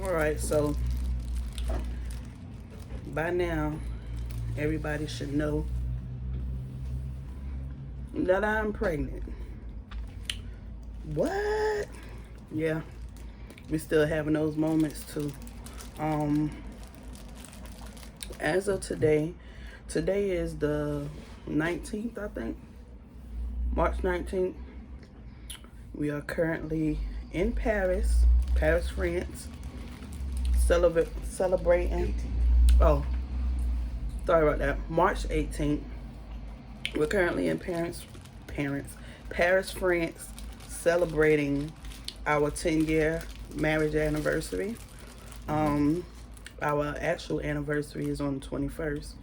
All right, so by now, everybody should know that I'm pregnant. What? Yeah, we still having those moments too. Um, as of today, today is the 19th, I think, March 19th. We are currently in Paris, France, celebrating. Oh, sorry about that. March 18th. We're currently in Paris, France, celebrating our 10-year marriage anniversary. Um, our actual anniversary is on the 21st,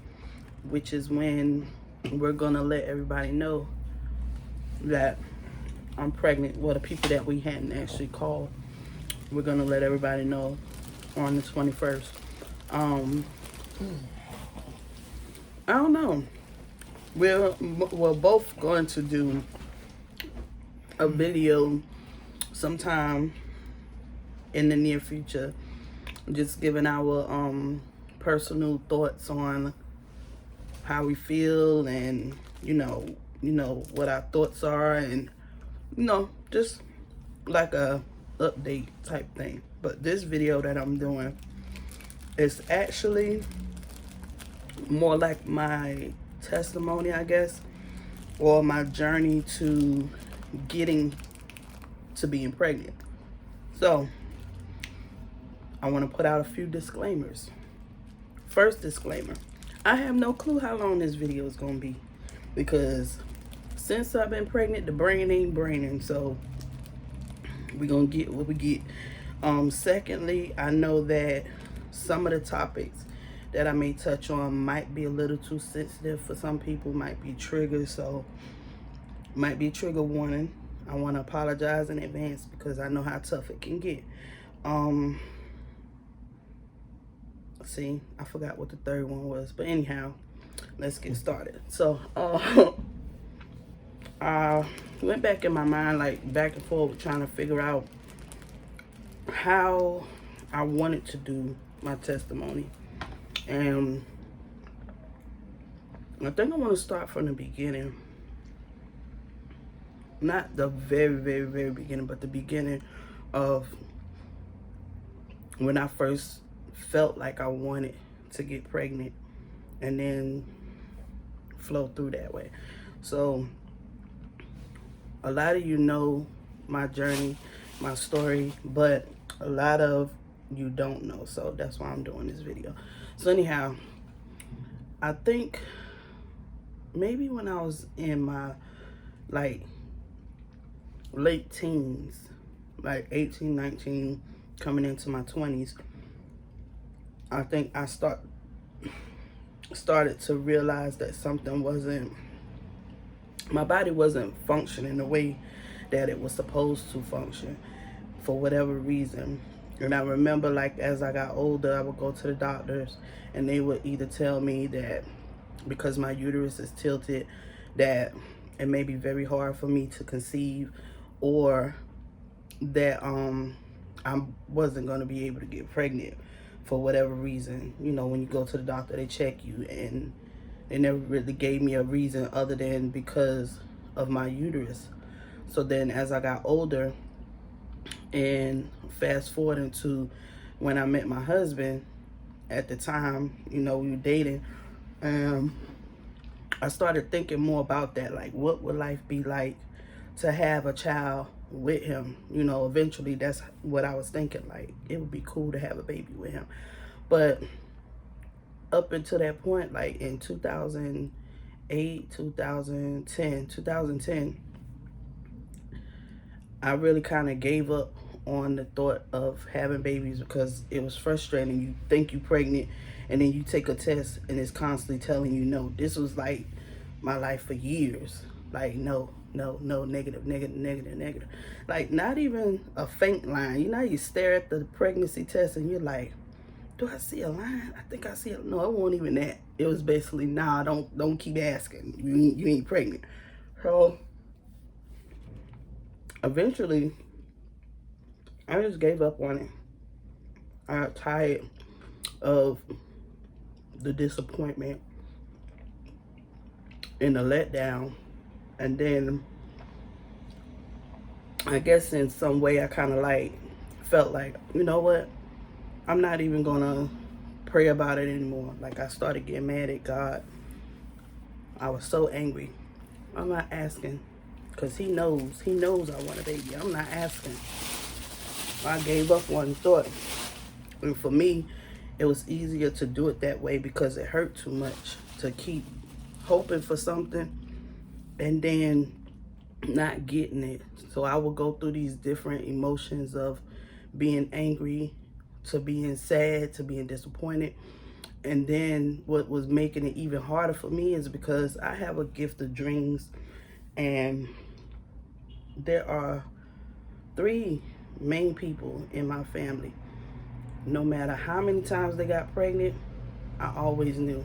which is when we're gonna let everybody know that I'm pregnant. Well, the people that we hadn't actually called, we're gonna let everybody know on the 21st. Um, I don't know. We're both going to do a video sometime in the near future, just giving our personal thoughts on how we feel, and what our thoughts are, and just like a update type thing. But this video that I'm doing is actually more like my testimony, I guess, or my journey to getting to being pregnant. So I want to put out a few disclaimers. First disclaimer, I have no clue how long this video is going to be, because since I've been pregnant, the brain ain't braining, so we're going to get what we get. Secondly, I know that some of the topics that I may touch on might be a little too sensitive for some people, might be triggers, so might be trigger warning. I want to apologize in advance because I know how tough it can get. See, I forgot what the third one was, but anyhow, let's get started. So I went back in my mind, like back and forth, trying to figure out how I wanted to do my testimony. And I think I want to start from the beginning. Not the very, very, very beginning, but the beginning of when I first felt like I wanted to get pregnant, and then flow through that way. So a lot of you know my journey, my story, but a lot of you don't know. So that's why I'm doing this video. So anyhow, I think maybe when I was in my late teens, like 18, 19, coming into my 20s, I think I started to realize that my body wasn't functioning the way that it was supposed to function for whatever reason. And I remember, like, as I got older, I would go to the doctors and they would either tell me that because my uterus is tilted, that it may be very hard for me to conceive, or that I wasn't going to be able to get pregnant for whatever reason. When you go to the doctor, they check you, and they never really gave me a reason other than because of my uterus. So then as I got older, and fast forwarding to when I met my husband, at the time, we were dating, I started thinking more about that. Like, what would life be like to have a child with him? Eventually that's what I was thinking. Like, it would be cool to have a baby with him. But up until that point, like in 2008, 2010, I really kind of gave up on the thought of having babies, because it was frustrating. You think you're pregnant, and then you take a test and it's constantly telling you no. This was like my life for years. Like, no, no, no, negative, negative, negative, negative. Like, not even a faint line. You stare at the pregnancy test and you're like, do I see a line? I think I see it. No, it wasn't even that. It was basically, nah, don't keep asking. You ain't pregnant. So eventually I just gave up on it. I got tired of the disappointment and the letdown. And then I guess in some way I kind of like felt like, you know what? I'm not even gonna pray about it anymore. Like, I started getting mad at God. I was so angry. I'm not asking because He knows. He knows I want a baby. I'm not asking. I gave up one thought. And for me, it was easier to do it that way because it hurt too much to keep hoping for something and then not getting it. So I would go through these different emotions of being angry to being sad to being disappointed. And then what was making it even harder for me is because I have a gift of dreams, and there are 3 main people in my family. No matter how many times they got pregnant, I always knew.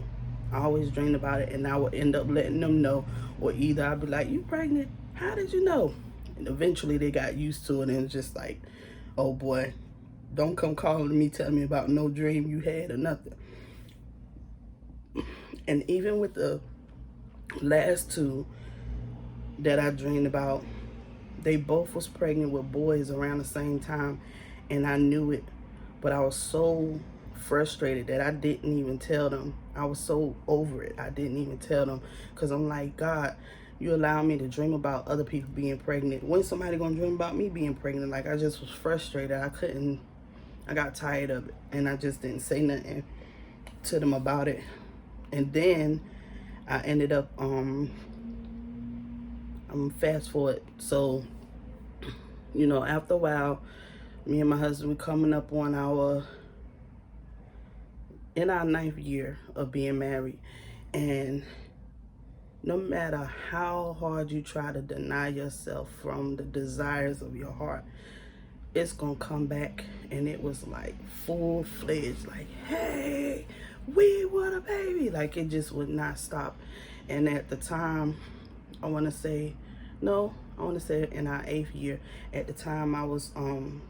I always dreamed about it, and I would end up letting them know. Or either I'd be like, "You pregnant? How did you know?" And eventually they got used to it, and it's just like, "Oh boy, don't come calling me, telling me about no dream you had or nothing." And even with the last 2 that I dreamed about, they both was pregnant with boys around the same time, and I knew it. But I was so frustrated that I didn't even tell them. I was so over it. I didn't even tell them because I'm like, God, you allow me to dream about other people being pregnant. When somebody gonna dream about me being pregnant? Like, I just was frustrated. I got tired of it, and I just didn't say nothing to them about it. And then I ended up I'm fast forward. So, after a while, me and my husband were coming up on in our 9th year of being married. And no matter how hard you try to deny yourself from the desires of your heart, it's gonna come back. And it was like full-fledged, like, "Hey, we want a baby." Like, it just would not stop. And at the time, I want to say in our 8th year, at the time I was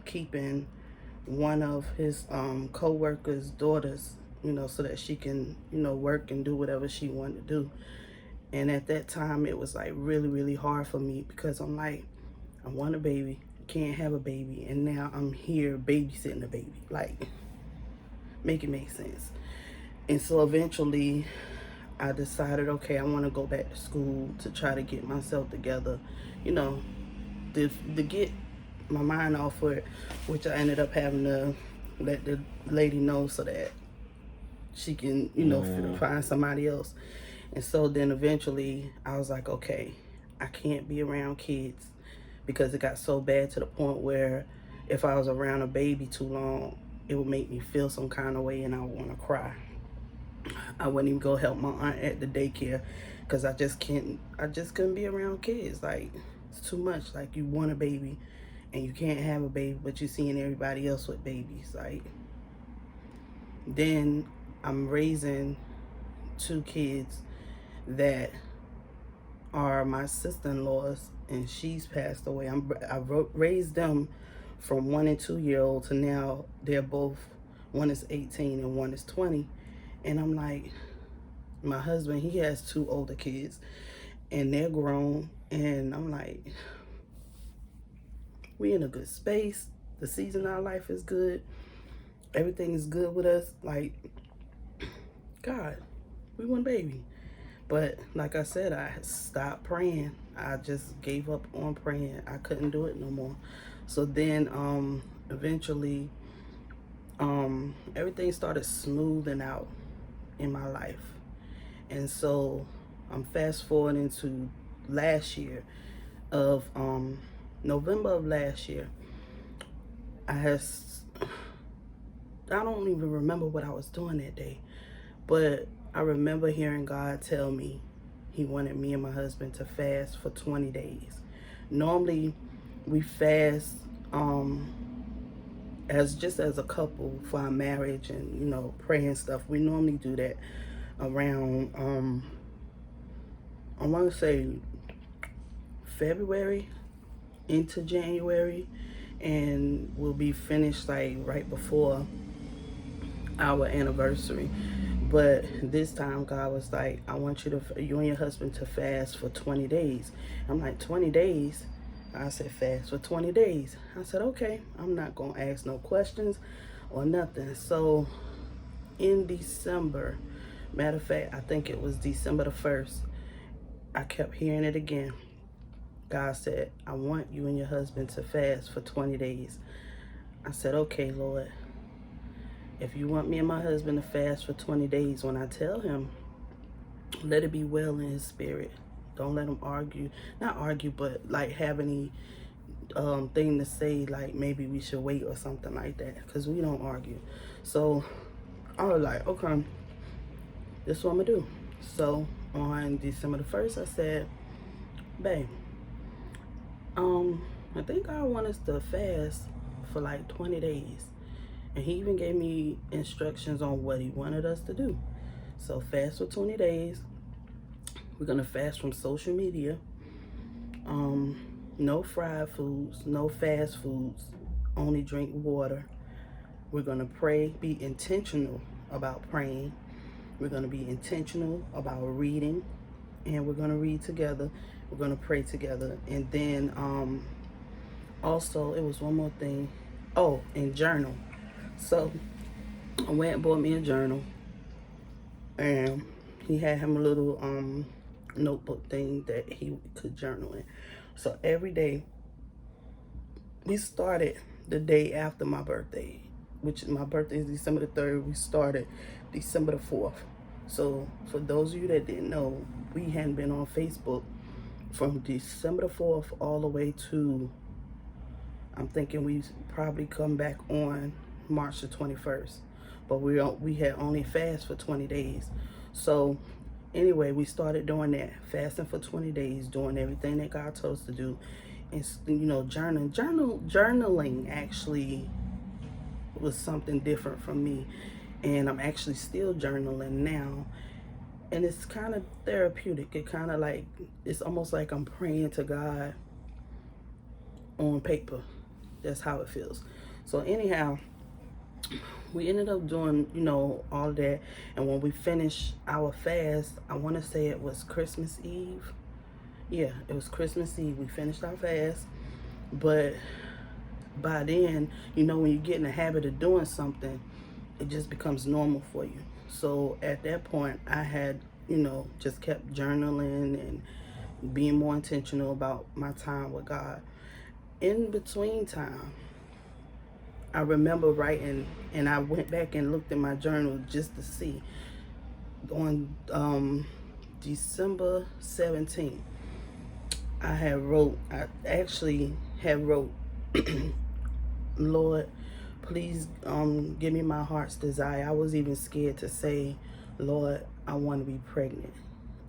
keeping one of his co-workers' daughters, so that she can, work and do whatever she wanted to do. And at that time, it was like really, really hard for me because I'm like, I want a baby, can't have a baby, and now I'm here babysitting a baby. Like, make it make sense. And so eventually I decided, okay, I want to go back to school to try to get myself together, to get my mind off of it, which I ended up having to let the lady know so that she can, find somebody else. And so then eventually I was like, okay, I can't be around kids because it got so bad to the point where if I was around a baby too long, it would make me feel some kind of way and I would want to cry. I wouldn't even go help my aunt at the daycare because I just couldn't be around kids. Like, it's too much. Like, you want a baby and you can't have a baby, but you're seeing everybody else with babies. Like, then I'm raising 2 kids that are my sister-in-laws, and she's passed away. I raised them from 1 and 2 year old to now they're both, one is 18 and one is 20. And I'm like, my husband, he has 2 older kids and they're grown. And I'm like, we in a good space. The season of our life is good. Everything is good with us. Like, God, we want a baby. But like I said, I stopped praying. I just gave up on praying. I couldn't do it no more. So then eventually everything started smoothing out in my life. And so I'm fast forwarding to last year of November of last year. I don't even remember what I was doing that day, but I remember hearing God tell me He wanted me and my husband to fast for 20 days. Normally we fast as a couple for our marriage and pray and stuff. We normally do that around I want to say February into January, and we'll be finished like right before our anniversary. But this time God was like, I want you and your husband to fast for 20 days. I'm like, 20 days? I said, fast for 20 days. I said, okay, I'm not going to ask no questions or nothing. So in December, matter of fact, I think it was December the 1st, I kept hearing it again. God said, I want you and your husband to fast for 20 days. I said, okay, Lord. If you want me and my husband to fast for 20 days, when I tell him, let it be well in his spirit. Don't let him argue. Not argue, but like have any thing to say, like maybe we should wait or something like that. Because we don't argue. So I was like, okay, this is what I'm going to do. So on December the 1st, I said, babe, I think I want us to fast for like 20 days. And he even gave me instructions on what he wanted us to do. So fast for 20 days. We're going to fast from social media. No fried foods, no fast foods, only drink water. We're going to pray, be intentional about praying. We're going to be intentional about reading. And we're going to read together. We're going to pray together. And then also, it was one more thing. Oh, and journal. So I went and bought me a journal, and he had him a little notebook thing that he could journal in. So every day, we started the day after my birthday, which my birthday is December the 3rd. We started December the 4th. So for those of you that didn't know, we hadn't been on Facebook from December the 4th all the way to, I'm thinking we probably come back on March the 21st. But we had only fast for 20 days. So anyway, we started doing that, fasting for 20 days, doing everything that God told us to do. And, you know, journaling actually was something different from me. And I'm actually still journaling now. And it's kind of therapeutic. It kind of like, it's almost like I'm praying to God on paper. That's how it feels. So anyhow, we ended up doing, you know, all that. And when we finished our fast, I want to say it was Christmas Eve. Yeah, it was Christmas Eve. We finished our fast. But by then, you know, when you get in the habit of doing something, it just becomes normal for you. So at that point, I had, you know, just kept journaling and being more intentional about my time with God. In between time, I remember writing, and I went back and looked in my journal just to see. On December 17th, I actually had wrote, Lord, please give me my heart's desire. I was even scared to say, Lord, I want to be pregnant.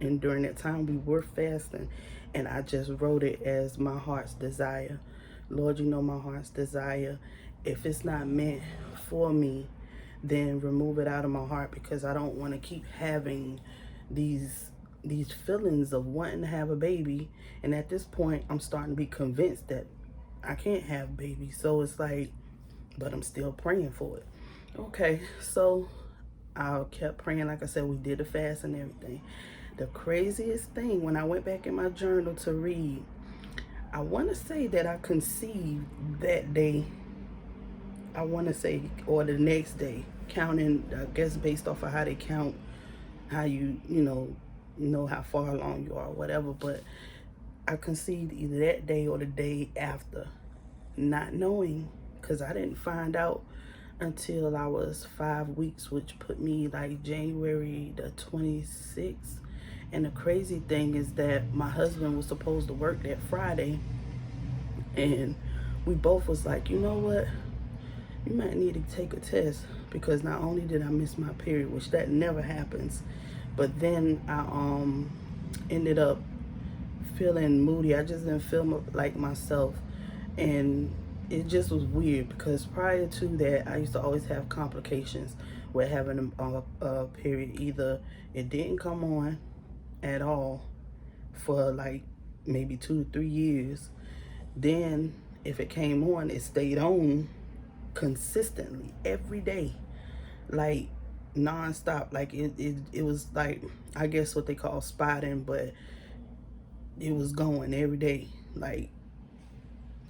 And during that time, we were fasting, and I just wrote it as my heart's desire. Lord, you know my heart's desire. If it's not meant for me, then remove it out of my heart, because I don't want to keep having these feelings of wanting to have a baby. And at this point, I'm starting to be convinced that I can't have babies. So it's like, but I'm still praying for it. Okay, so I kept praying. Like I said, we did the fast and everything. The craziest thing, when I went back in my journal to read, I want to say that I conceived that day. I want to say, or the next day, counting, I guess based off of how they count, how you know how far along you are, whatever. But I conceived either that day or the day after, not knowing, because I didn't find out until I was 5 weeks, which put me like January the 26th. And the crazy thing is that my husband was supposed to work that Friday, and we both was like, you know what, you might need to take a test, because not only did I miss my period, which that never happens, but then I ended up feeling moody. I just didn't feel like myself, and it just was weird, because prior to that, I used to always have complications with having a period. Either it didn't come on at all for like maybe 2 to 3 years. Then if it came on, it stayed on consistently every day. like non-stop. Like it was like, I guess what they call spotting, but it was going every day. Like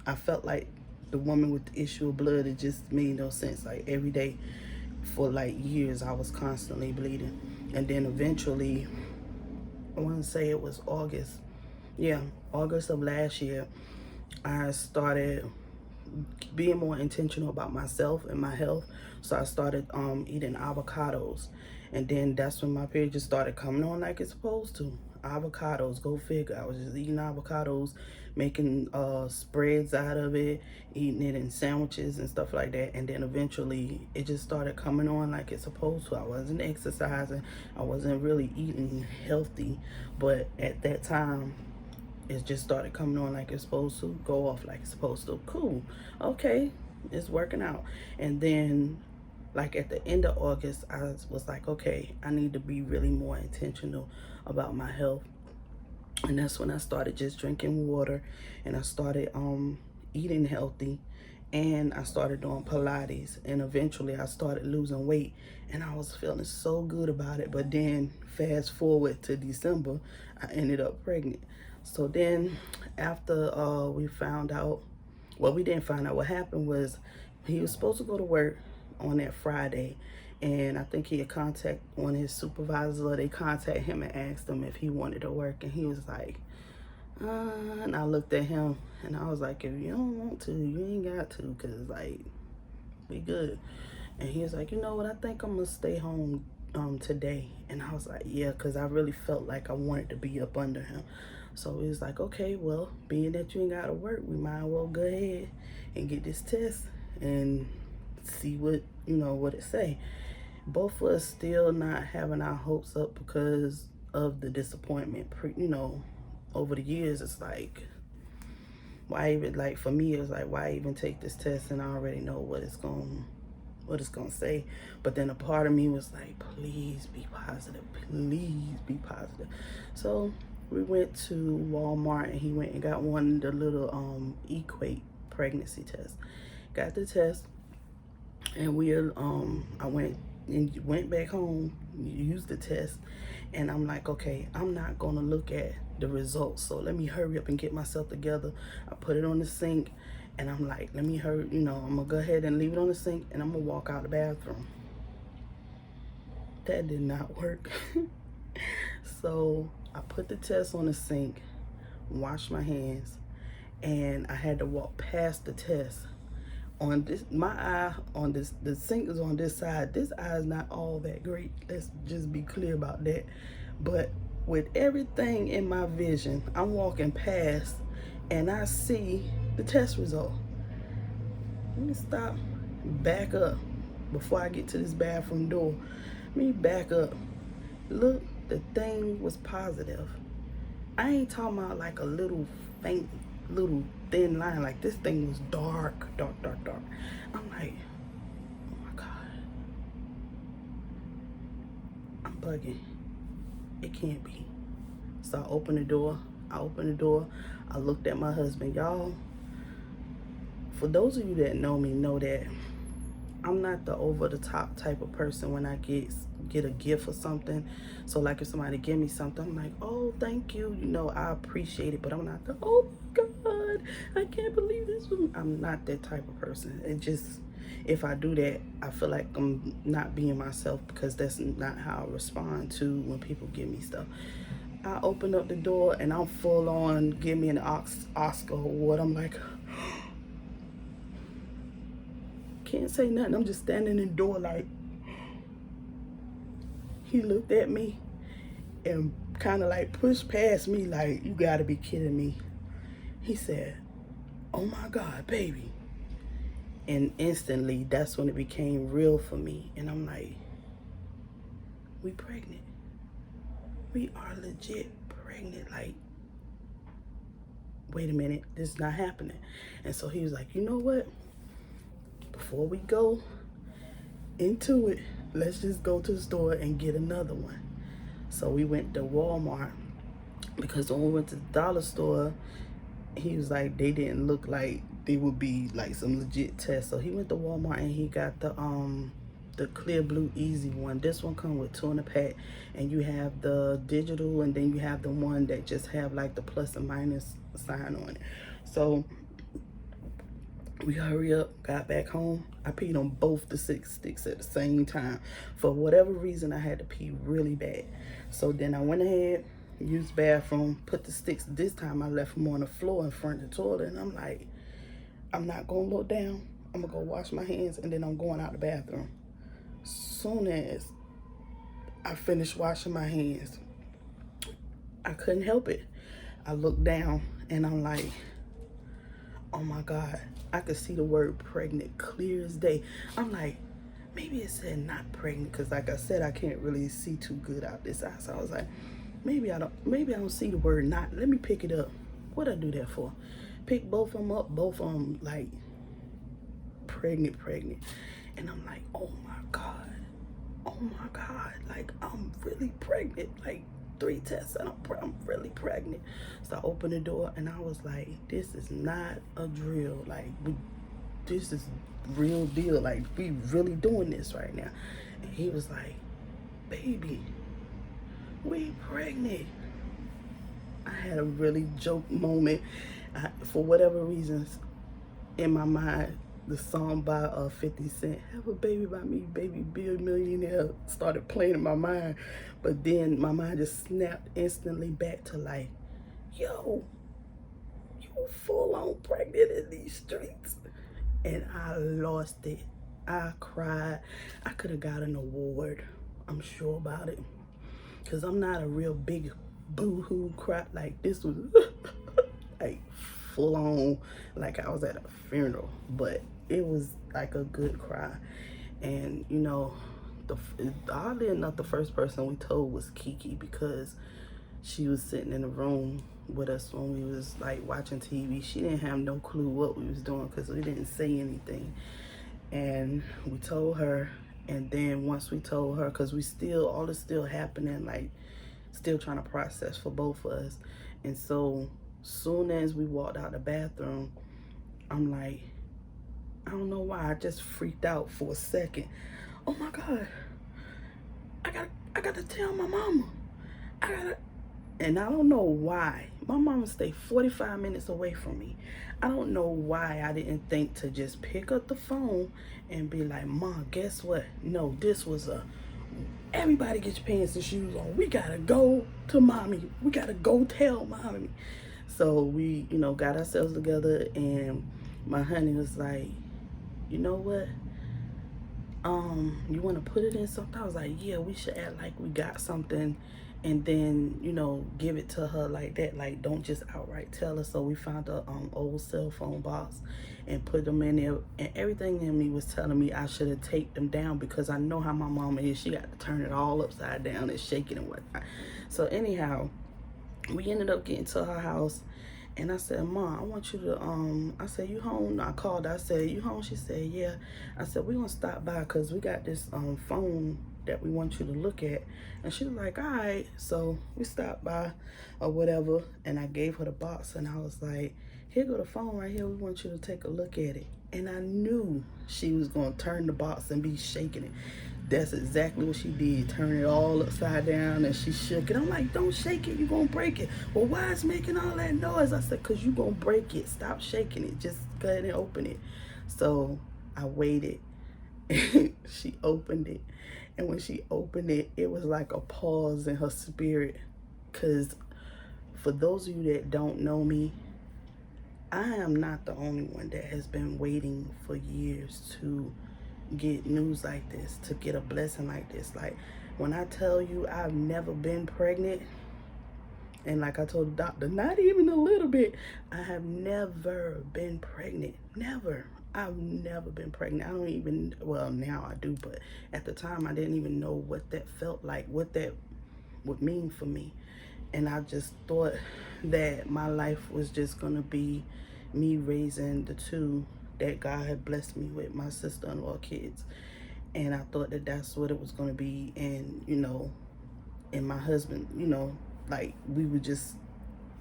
I felt like the woman with the issue of blood. It just made no sense. Like every day for like years I was constantly bleeding. And then eventually, I want to say it was August, yeah, August of last year, I started being more intentional about myself and my health. So I started eating avocados, and then that's when my period just started coming on like it's supposed to. Avocados, go figure. I was just eating avocados, making spreads out of it, eating it in sandwiches and stuff like that. And then eventually it just started coming on like it's supposed to. I wasn't exercising, I wasn't really eating healthy, but at that time it just started coming on like it's supposed to, go off like it's supposed to. Cool, okay, it's working out. And then like at the end of August, I was like, okay, I need to be really more intentional about my health. And that's when I started just drinking water, and I started eating healthy, and I started doing Pilates, and eventually I started losing weight, and I was feeling so good about it. But then fast forward to December, I ended up pregnant. So then after we found out, well, we didn't find out. What happened was he was supposed to go to work on that Friday, and I think he had contacted one of his supervisors, or they contacted him and asked him if he wanted to work, and he was like, and I looked at him and I was like, if you don't want to, you ain't got to, because like, we good. And he was like, you know what, I think I'm gonna stay home today. And I was like, yeah, because I really felt like I wanted to be up under him. So he was like, okay, well, being that you ain't gotta work, we might as well go ahead and get this test and see what, you know, what it say. Both of us still not having our hopes up because of the disappointment, you know, over the years. It's like, why even, like for me, it was like, why even take this test and I already know what it's gonna say. But then a part of me was like, please be positive, please be positive. So we went to Walmart, and he went and got one of the little Equate pregnancy tests. Got the test, and I went back home, used the test, and I'm like, okay, I'm not gonna look at the results, so let me hurry up and get myself together. I put it on the sink, and I'm like, let me hurry, you know, I'm gonna go ahead and leave it on the sink, and I'm gonna walk out the bathroom. That did not work. So I put the test on the sink, washed my hands, and I had to walk past the test. On this, my eye on this, the sink is on this side. This eye is not all that great. Let's just be clear about that. But with everything in my vision, I'm walking past and I see the test result. Let me stop, back up before I get to this bathroom door. Let me back up. Look, the thing was positive. I ain't talking about like a little faint, little thin line. Like this thing was dark. I'm like, oh my God, I'm bugging. It can't be. So I opened the door. I looked at my husband. Y'all, for those of you that know me, know that I'm not the over the top type of person when I get a gift or something. So like if somebody give me something, I'm like, oh, thank you. You know, I appreciate it, but I'm not the, oh my God, I can't believe this. I'm not that type of person. It just, if I do that, I feel like I'm not being myself, because that's not how I respond to when people give me stuff. I open up the door and I'm full on, give me an Oscar award. I'm like, can't say nothing. I'm just standing in the door like, he looked at me and kind of like pushed past me like, you gotta be kidding me. He said, oh my God, baby. And instantly, that's when it became real for me. And I'm like, we pregnant. We are legit pregnant. Like, wait a minute, this is not happening. And so he was like, you know what? Before we go into it, let's just go to the store and get another one. So we went to Walmart, because when we went to the dollar store, he was like, they didn't look like they would be like some legit tests. So he went to Walmart and he got the the clear blue easy one. This one come with 2 in a pack, and you have the digital, and then you have the one that just have like the plus and minus sign on it. So we hurry up, got back home. I peed on both the 6 sticks at the same time. For whatever reason, I had to pee really bad. So then I went ahead, used the bathroom, put the sticks. This time I left them on the floor in front of the toilet, and I'm like, I'm not gonna look down. I'm gonna go wash my hands, and then I'm going out the bathroom. Soon as I finished washing my hands, I couldn't help it. I looked down, and I'm like, oh my God, I could see the word pregnant clear as day. I'm like, maybe it said not pregnant, because like I said, I can't really see too good out this eye. So I was like, maybe I don't see the word not. Let me pick it up. What'd I do that for? Pick both of them up, both of them like pregnant. And I'm like, oh my God, like I'm really pregnant. Like 3 tests and I'm really pregnant. So I opened the door, and I was like, this is not a drill. Like, this is real deal. Like, we really doing this right now. And he was like, baby, we pregnant. I had a really joke moment. For whatever reasons, in my mind, the song by 50 Cent, Have a Baby by Me, Baby, Be a Millionaire, started playing in my mind. But then my mind just snapped instantly back to like, yo, you full on pregnant in these streets. And I lost it. I cried. I could have got an award. I'm sure about it. Because I'm not a real big boo-hoo cry. Like, this was like full on, like I was at a funeral. But it was like a good cry. And you know, oddly enough, the first person we told was Kiki, because she was sitting in the room with us when we was like watching TV. She didn't have no clue what we was doing, because we didn't say anything. And we told her, and then once we told her, because we still, all is still happening, like still trying to process for both of us. And so soon as we walked out the bathroom, I'm like, I don't know why, I just freaked out for a second. Oh my God, I gotta tell my mama. And I don't know why. My mama stayed 45 minutes away from me. I don't know why I didn't think to just pick up the phone and be like, Mom, guess what? No, this was everybody get your pants and shoes on. We gotta go to mommy. We gotta go tell mommy. So we, you know, got ourselves together, and my honey was like, you know what? You want to put it in something? I was like, yeah, we should act like we got something, and then, you know, give it to her like that. Like, don't just outright tell her. So we found a old cell phone box and put them in there, and everything in me was telling me I should have taken them down, because I know how my mama is. She got to turn it all upside down and shake it and whatnot. So anyhow, we ended up getting to her house, and I said, Mom, I want you to, I said, you home? I called her. I said, you home? She said, yeah. I said, we're going to stop by, because we got this phone that we want you to look at. And she was like, all right. So we stopped by or whatever, and I gave her the box, and I was like, here go the phone right here. We want you to take a look at it. And I knew she was going to turn the box and be shaking it. That's exactly what she did. Turn it all upside down, and she shook it. I'm like, don't shake it. You're going to break it. Well, why is making all that noise? I said, because you're going to break it. Stop shaking it. Just go ahead and open it. So I waited. She opened it. And when she opened it, it was like a pause in her spirit. Because for those of you that don't know me, I am not the only one that has been waiting for years to get news like this, to get a blessing like this. Like, when I tell you I've never been pregnant, and like I told the doctor, not even a little bit, I have never been pregnant. Never. I've never been pregnant. I don't even, well, now I do, but at the time I didn't even know what that felt like, what that would mean for me. And I just thought that my life was just gonna be me raising the 2 that God had blessed me with, my sister-in-law kids. And I thought that that's what it was going to be. And, you know, and my husband, you know, like, we would just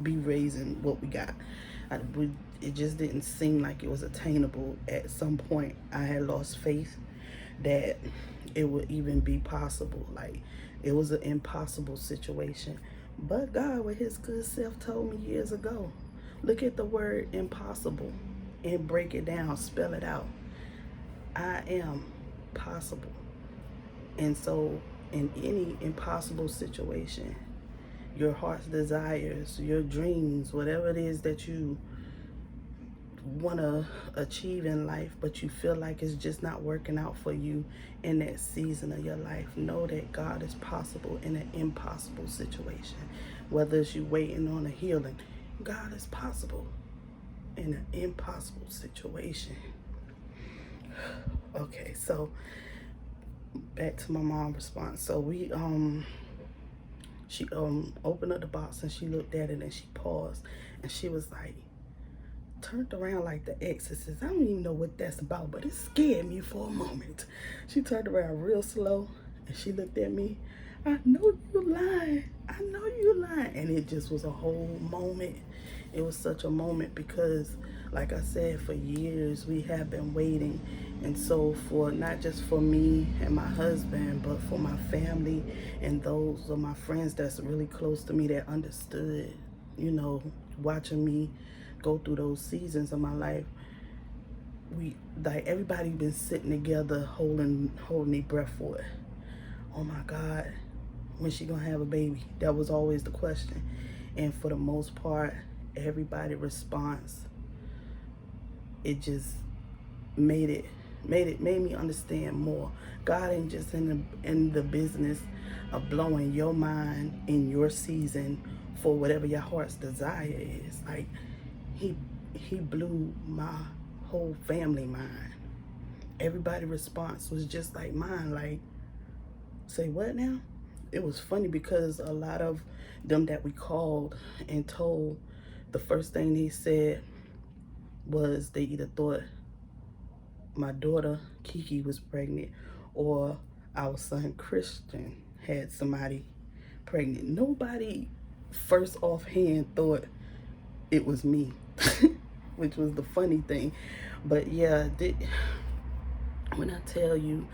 be raising what we got. It just didn't seem like it was attainable. At some point, I had lost faith that it would even be possible. Like, it was an impossible situation. But God, with his good self, told me years ago, look at the word impossible and break it down, spell it out. I am possible. And so in any impossible situation, your heart's desires, your dreams, whatever it is that you want to achieve in life, but you feel like it's just not working out for you in that season of your life, know that God is possible in an impossible situation. Whether it's you waiting on a healing, God is possible in an impossible situation. Okay, so back to my mom's response. So she opened up the box and she looked at it and she paused and she was like, turned around like the Exorcist. I don't even know what that's about, but it scared me for a moment. She turned around real slow and she looked at me. I know you lying. I know you lying. And it just was a whole moment. It was such a moment because, like I said, for years we have been waiting. And so for not just for me and my husband, but for my family and those of my friends that's really close to me that understood, you know, watching me go through those seasons of my life, we like everybody been sitting together holding their breath for it. Oh my God, when she gonna have a baby? That was always the question. And for the most part, everybody response, it just made me understand more. God ain't just in the business of blowing your mind in your season for whatever your heart's desire is. Like, he blew my whole family mind. Everybody's response was just like mine. Like, say what now? It was funny because a lot of them that we called and told, the first thing they said was they either thought my daughter Kiki was pregnant or our son Christian had somebody pregnant. Nobody first offhand thought it was me, which was the funny thing. But yeah, when I tell you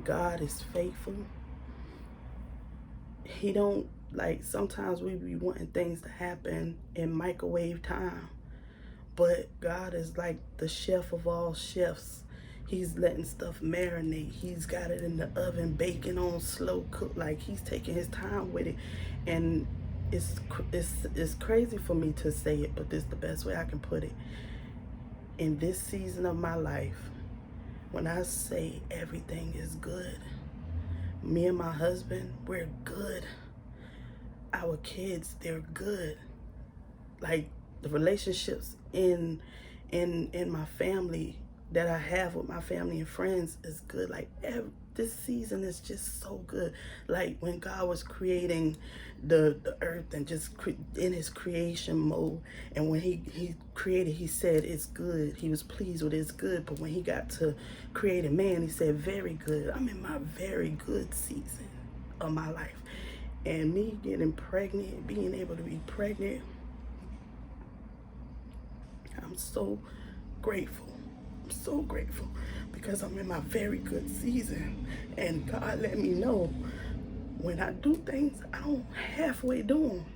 God is faithful, he don't, like, sometimes we be wanting things to happen in microwave time, but God is like the chef of all chefs. He's letting stuff marinate. He's got it in the oven, baking on slow cook. Like, he's taking his time with it. And it's crazy for me to say it, but this is the best way I can put it. In this season of my life, when I say everything is good, me and my husband, we're good. Our kids, they're good. Like, the relationships in my family that I have with my family and friends is good. Like, this season is just so good. Like, when God was creating the earth and just in his creation mode, and when he created, he said it's good. He was pleased with it's good. But when he got to creating man, he said very good. I'm in my very good season of my life. And me getting pregnant, being able to be pregnant, I'm so grateful. I'm so grateful because I'm in my very good season. And God let me know when I do things, I don't halfway do them.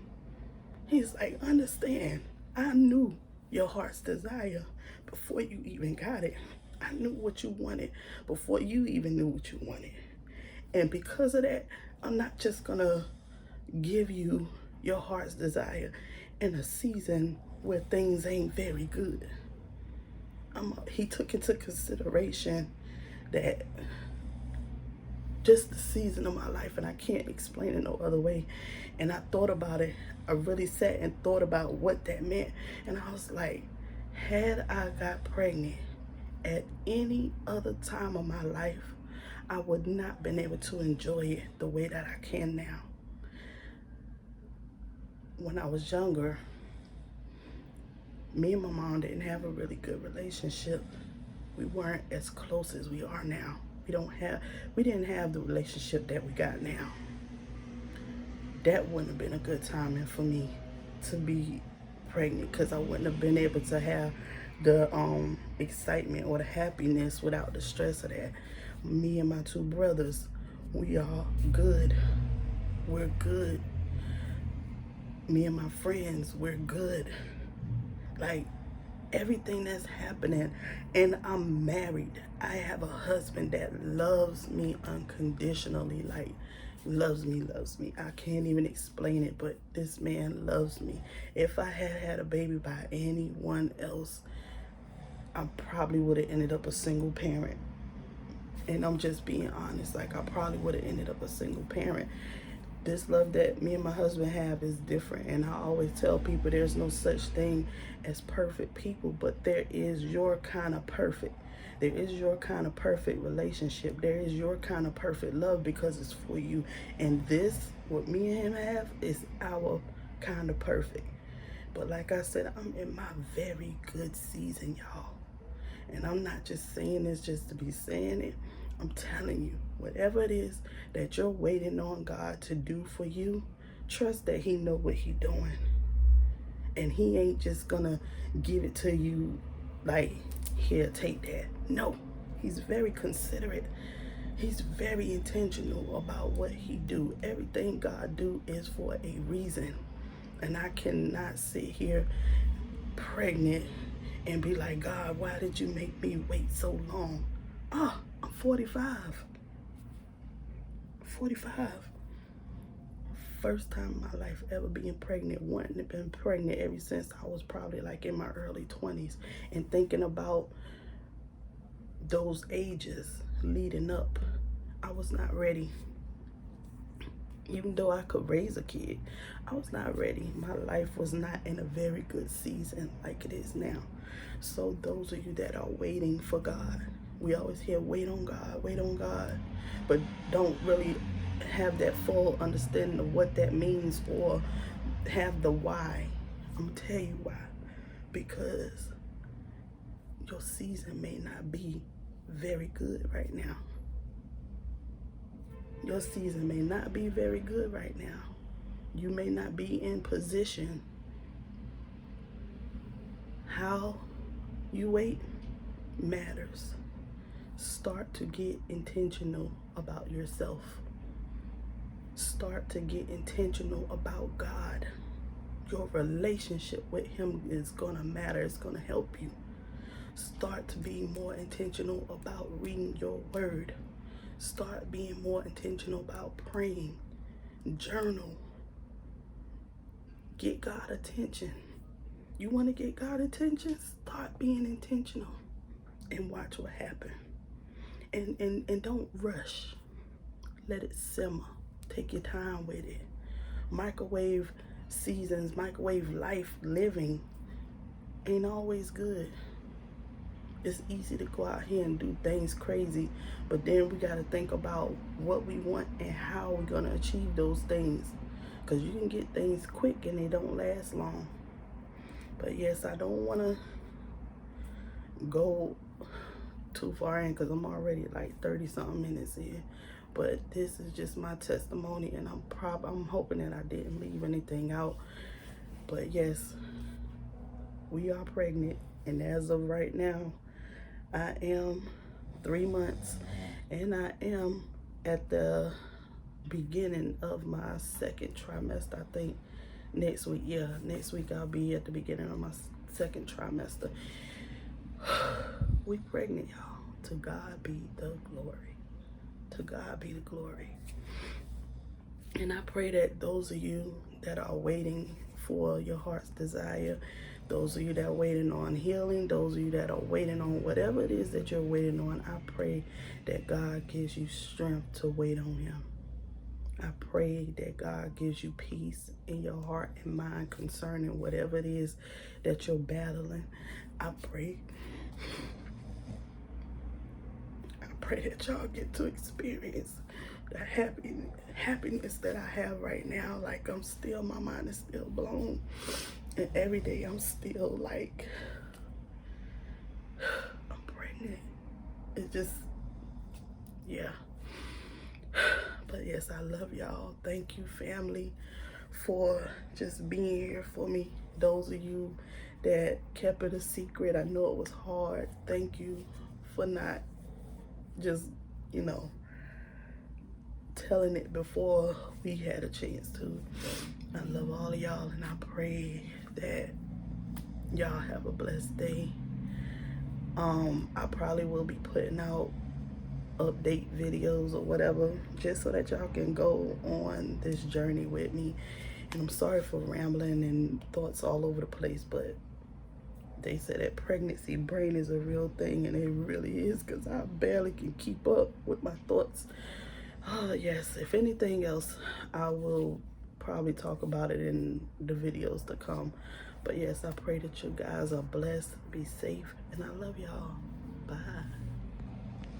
He's like, understand, I knew your heart's desire before you even got it. I knew what you wanted before you even knew what you wanted. And because of that, I'm not just gonna give you your heart's desire in a season where things ain't very good. He took into consideration that just the season of my life, and I can't explain it no other way. And I thought about it. I really sat and thought about what that meant. And I was like, had I got pregnant at any other time of my life, I would not been able to enjoy it the way that I can now. When I was younger, me and my mom didn't have a really good relationship. We weren't as close as we are now. We didn't have the relationship that we got now. That wouldn't have been a good timing for me to be pregnant, because I wouldn't have been able to have the excitement or the happiness without the stress of that. Me and my two brothers, we are good. We're good. Me and my friends, we're good. Like, everything that's happening, and I'm married. I have a husband that loves me unconditionally, like loves me. I can't even explain it, but this man loves me. If I had had a baby by anyone else, I probably would have ended up a single parent. And I'm just being honest, like I probably would have ended up a single parent. This love that me and my husband have is different, and I always tell people there's no such thing as perfect people, but there is your kind of perfect. There is your kind of perfect relationship. There is your kind of perfect love, because it's for you. And this, what me and him have, is our kind of perfect. But like I said, I'm in my very good season, y'all. And I'm not just saying this just to be saying it. I'm telling you, whatever it is that you're waiting on God to do for you, trust that he know what he doing. And he ain't just gonna give it to you like, here, take that. No, he's very considerate. He's very intentional about what he do. Everything God do is for a reason. And I cannot sit here pregnant and be like, God, why did you make me wait so long? Oh, I'm 45. 45. First time in my life ever being pregnant. Wanting to been pregnant ever since I was probably like in my early 20s. And thinking about those ages leading up, I was not ready. Even though I could raise a kid, I was not ready. My life was not in a very good season like it is now. So those of you that are waiting for God, we always hear wait on God, but don't really have that full understanding of what that means or have the why. I'm gonna tell you why. Because your season may not be very good right now. Your season may not be very good right now. You may not be in position. How you wait matters. Start to get intentional about yourself. Start to get intentional about God. Your relationship with him is gonna matter. It's gonna help you. Start to be more intentional about reading your word. Start being more intentional about praying. Journal. Get God attention. You want to get God attention? Start being intentional and watch what happens. And don't rush. Let it simmer. Take your time with it. Microwave seasons, microwave life living ain't always good. It's easy to go out here and do things crazy, but then we got to think about what we want and how we're going to achieve those things. Because you can get things quick and they don't last long. But yes, I don't want to go too far in because I'm already like 30 something minutes in. But this is just my testimony, and I'm hoping that I didn't leave anything out. But yes, we are pregnant, and as of right now, I am 3 months, and I am at the beginning of my second trimester. I think next week, next week I'll be at the beginning of my second trimester. We pregnant, y'all. To God be the glory. To God be the glory. And I pray that those of you that are waiting for your heart's desire, those of you that are waiting on healing, those of you that are waiting on whatever it is that you're waiting on, I pray that God gives you strength to wait on him. I pray that God gives you peace in your heart and mind concerning whatever it is that you're battling. I pray that y'all get to experience the happiness that I have right now. Like my mind is still blown. And every day I'm still like, I'm pregnant. It just, yeah. But yes, I love y'all. Thank you, family, for just being here for me. Those of you that kept it a secret, I know it was hard. Thank you for not just you know, telling it before we had a chance to. I love all of y'all, and I pray that y'all have a blessed day. I probably will be putting out update videos or whatever, just so that y'all can go on this journey with me. And I'm sorry for rambling and thoughts all over the place, but they said that pregnancy brain is a real thing, and it really is, because I barely can keep up with my thoughts. Yes, if anything else, I will probably talk about it in the videos to come. But yes, I pray that you guys are blessed, be safe, and I love y'all. Bye.